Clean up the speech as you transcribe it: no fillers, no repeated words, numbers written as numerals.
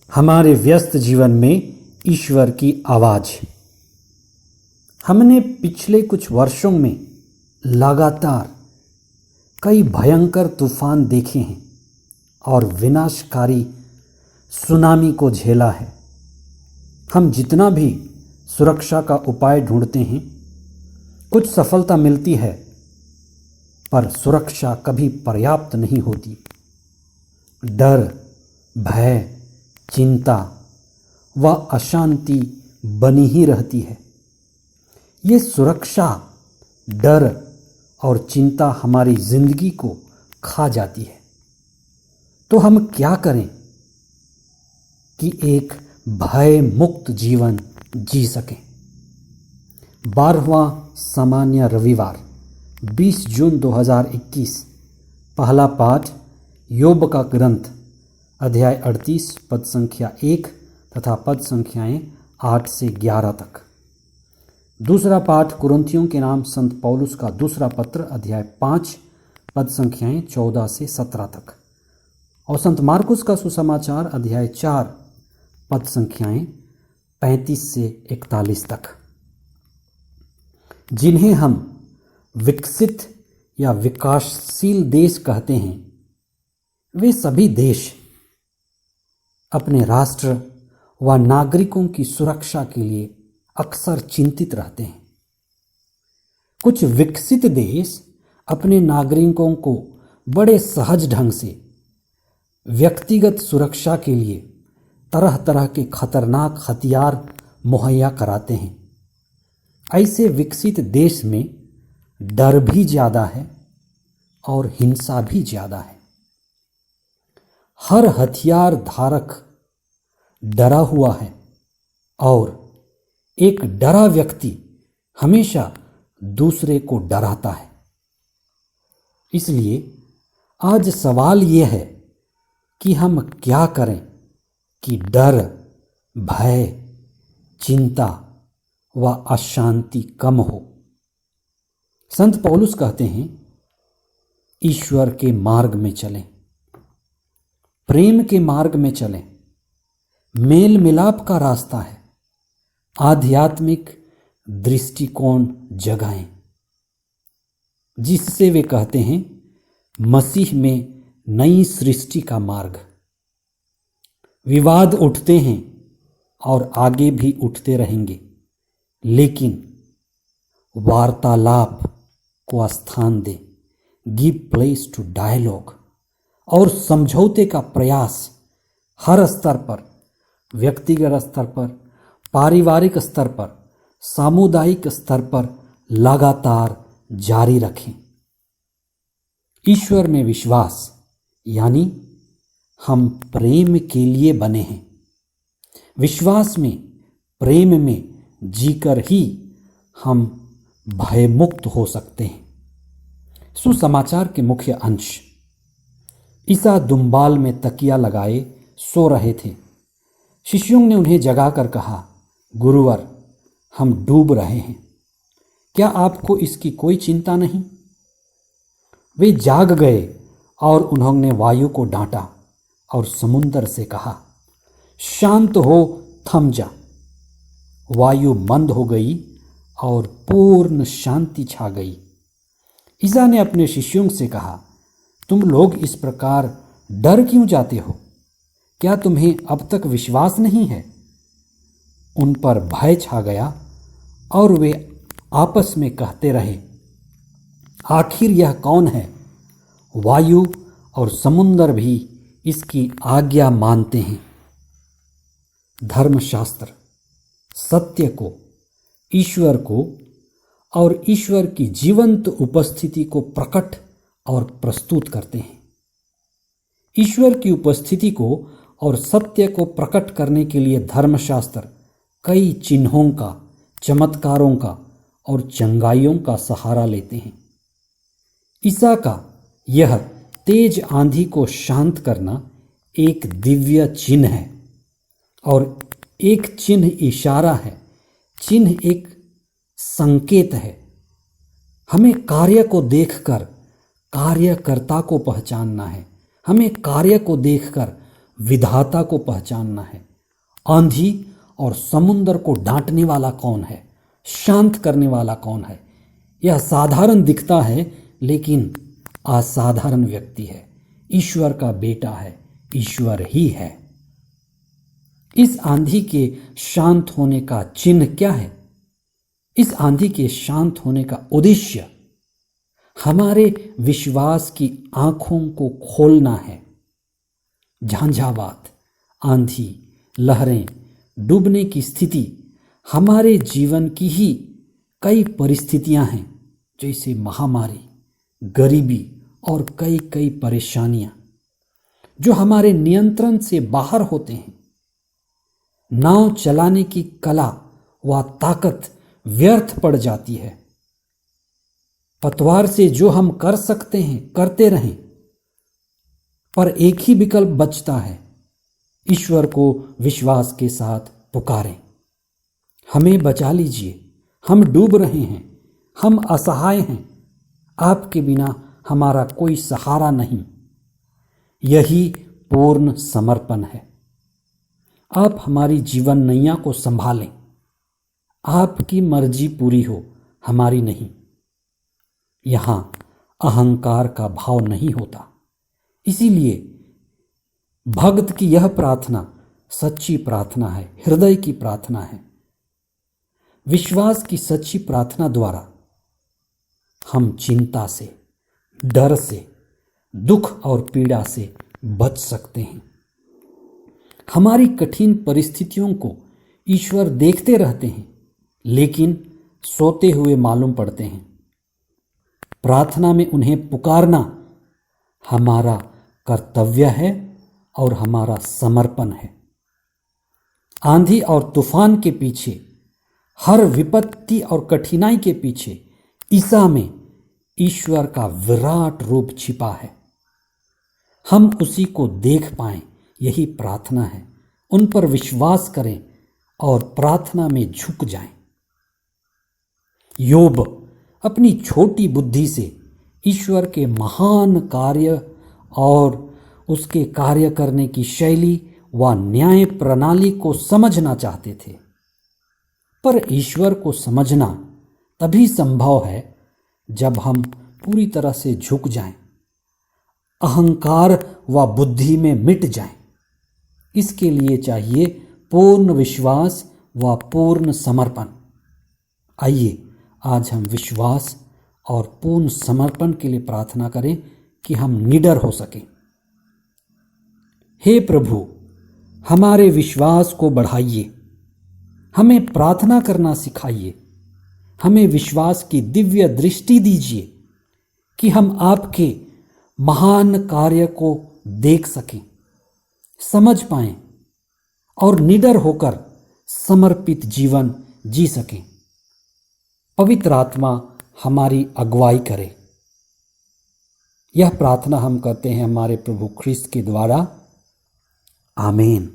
हमारे व्यस्त जीवन में ईश्वर की आवाज़। हमने पिछले कुछ वर्षों में लगातार कई भयंकर तूफान देखे हैं और विनाशकारी सुनामी को झेला है। हम जितना भी सुरक्षा का उपाय ढूंढते हैं, कुछ सफलता मिलती है, पर सुरक्षा कभी पर्याप्त नहीं होती। डर, भय, चिंता व अशांति बनी ही रहती है। ये सुरक्षा, डर और चिंता हमारी जिंदगी को खा जाती है। तो हम क्या करें कि एक भय मुक्त जीवन जी सकें? 12वां सामान्य रविवार 20 जून 2021। पहला पाठ योग का ग्रंथ अध्याय 38 पद संख्या 1 तथा पद संख्याएं 8 से 11 तक। दूसरा पाठ कुरिन्थियों के नाम संत पौलुस का दूसरा पत्र अध्याय 5 पद संख्याएं 14 से 17 तक। और संत मार्कुस का सुसमाचार अध्याय 4 पद संख्याएं 35 से 41 तक। जिन्हें हम विकसित या विकासशील देश कहते हैं, वे सभी देश अपने राष्ट्र व नागरिकों की सुरक्षा के लिए अक्सर चिंतित रहते हैं। कुछ विकसित देश अपने नागरिकों को बड़े सहज ढंग से व्यक्तिगत सुरक्षा के लिए तरह तरह के खतरनाक हथियार मुहैया कराते हैं। ऐसे विकसित देश में डर भी ज़्यादा है और हिंसा भी ज़्यादा है। हर हथियार धारक डरा हुआ है और एक डरा व्यक्ति हमेशा दूसरे को डराता है। इसलिए आज सवाल यह है कि हम क्या करें कि डर, भय, चिंता व अशांति कम हो। संत पौलुस कहते हैं, ईश्वर के मार्ग में चलें, प्रेम के मार्ग में चलें। मेल मिलाप का रास्ता है। आध्यात्मिक दृष्टिकोण जगाएं, जिससे वे कहते हैं मसीह में नई सृष्टि का मार्ग। विवाद उठते हैं और आगे भी उठते रहेंगे, लेकिन वार्तालाप को स्थान दें। Give place to dialogue. और समझौते का प्रयास हर स्तर पर, व्यक्तिगत स्तर पर, पारिवारिक स्तर पर, सामुदायिक स्तर पर लगातार जारी रखें। ईश्वर में विश्वास यानी हम प्रेम के लिए बने हैं। विश्वास में, प्रेम में जीकर ही हम भयमुक्त हो सकते हैं। सुसमाचार के मुख्य अंश। ईसा दुम्बाल में तकिया लगाए सो रहे थे। शिष्यों ने उन्हें जगाकर कहा, गुरुवर, हम डूब रहे हैं, क्या आपको इसकी कोई चिंता नहीं? वे जाग गए और उन्होंने वायु को डांटा और समुद्र से कहा, शांत हो, थम जा। वायु मंद हो गई और पूर्ण शांति छा गई। ईसा ने अपने शिष्यों से कहा, तुम लोग इस प्रकार डर क्यों जाते हो? क्या तुम्हें अब तक विश्वास नहीं है? उन पर भय छा गया और वे आपस में कहते रहे, आखिर यह कौन है? वायु और समुद्र भी इसकी आज्ञा मानते हैं। धर्मशास्त्र सत्य को, ईश्वर को और ईश्वर की जीवंत उपस्थिति को प्रकट और प्रस्तुत करते हैं। ईश्वर की उपस्थिति को और सत्य को प्रकट करने के लिए धर्मशास्त्र कई चिन्हों का, चमत्कारों का और चंगाइयों का सहारा लेते हैं। ईसा का यह तेज आंधी को शांत करना एक दिव्य चिन्ह है और एक चिन्ह इशारा है। चिन्ह एक संकेत है। हमें कार्य को देखकर कार्यकर्ता को पहचानना है। हमें कार्य को देखकर विधाता को पहचानना है। आंधी और समुद्र को डांटने वाला कौन है, शांत करने वाला कौन है। यह साधारण दिखता है लेकिन असाधारण व्यक्ति है, ईश्वर का बेटा है, ईश्वर ही है। इस आंधी के शांत होने का चिन्ह क्या है? इस आंधी के शांत होने का उद्देश्य हमारे विश्वास की आंखों को खोलना है। झंझावात, आंधी, लहरें, डूबने की स्थिति हमारे जीवन की ही कई परिस्थितियां हैं, जैसे महामारी, गरीबी और कई परेशानियां जो हमारे नियंत्रण से बाहर होते हैं। नाव चलाने की कला व ताकत व्यर्थ पड़ जाती है। पतवार से जो हम कर सकते हैं करते रहें, पर एक ही विकल्प बचता है, ईश्वर को विश्वास के साथ पुकारें। हमें बचा लीजिए, हम डूब रहे हैं, हम असहाय हैं, आपके बिना हमारा कोई सहारा नहीं। यही पूर्ण समर्पण है। आप हमारी जीवन नैया को संभालें। आपकी मर्जी पूरी हो, हमारी नहीं। यहां अहंकार का भाव नहीं होता। इसीलिए भक्त की यह प्रार्थना सच्ची प्रार्थना है, हृदय की प्रार्थना है। विश्वास की सच्ची प्रार्थना द्वारा हम चिंता से, डर से, दुख और पीड़ा से बच सकते हैं। हमारी कठिन परिस्थितियों को ईश्वर देखते रहते हैं, लेकिन सोते हुए मालूम पड़ते हैं। प्रार्थना में उन्हें पुकारना हमारा कर्तव्य है और हमारा समर्पण है। आंधी और तूफान के पीछे, हर विपत्ति और कठिनाई के पीछे ईसा में ईश्वर का विराट रूप छिपा है। हम उसी को देख पाएं, यही प्रार्थना है। उन पर विश्वास करें और प्रार्थना में झुक जाएं। योब अपनी छोटी बुद्धि से ईश्वर के महान कार्य और उसके कार्य करने की शैली व न्याय प्रणाली को समझना चाहते थे, पर ईश्वर को समझना तभी संभव है जब हम पूरी तरह से झुक जाएं, अहंकार व बुद्धि में मिट जाएं। इसके लिए चाहिए पूर्ण विश्वास व पूर्ण समर्पण। आइए आज हम विश्वास और पूर्ण समर्पण के लिए प्रार्थना करें कि हम निडर हो सकें। हे प्रभु, हमारे विश्वास को बढ़ाइए, हमें प्रार्थना करना सिखाइए, हमें विश्वास की दिव्य दृष्टि दीजिए कि हम आपके महान कार्य को देख सकें, समझ पाएं और निडर होकर समर्पित जीवन जी सकें। पवित्र आत्मा हमारी अगुवाई करे। यह प्रार्थना हम करते हैं हमारे प्रभु ख्रिस्त के द्वारा। आमीन।